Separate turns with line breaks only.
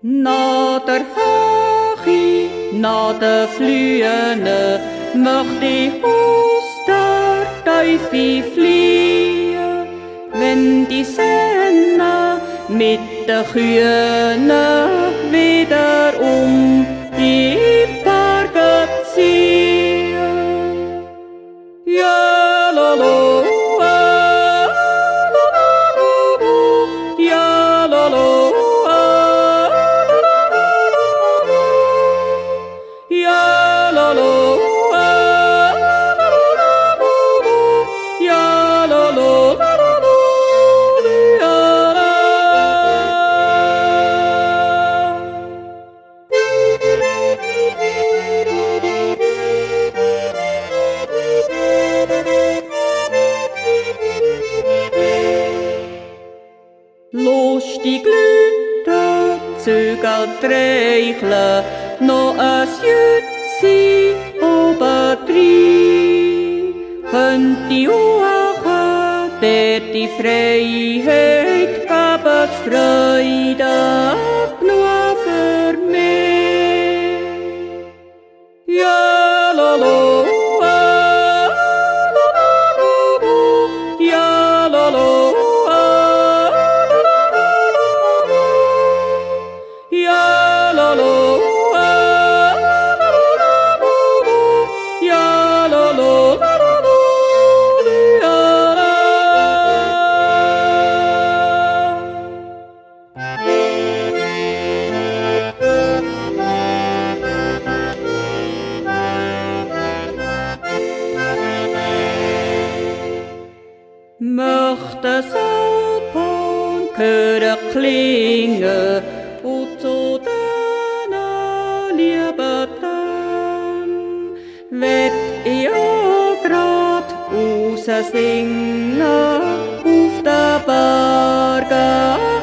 Na der Hachi, na der Flüene, möcht ich aus der Teufel fliehen, wenn die Senne mit den Kühen wieder die Berge ziehen. Ja, lolo, ja, lolo. Ya la lo, ya la lo, ya la. Lustig Leute, Zügel treicheln, noch ein Jützi obendrein. Könnt die Uachen, der die Freiheit gab es Freude nur für mich. Ja, lolo, ja, lolo, ja, lolo. Möchte Salpon hören klingen und zu deinen lieben Taten werd ich auch grad raus singen auf den Bergen.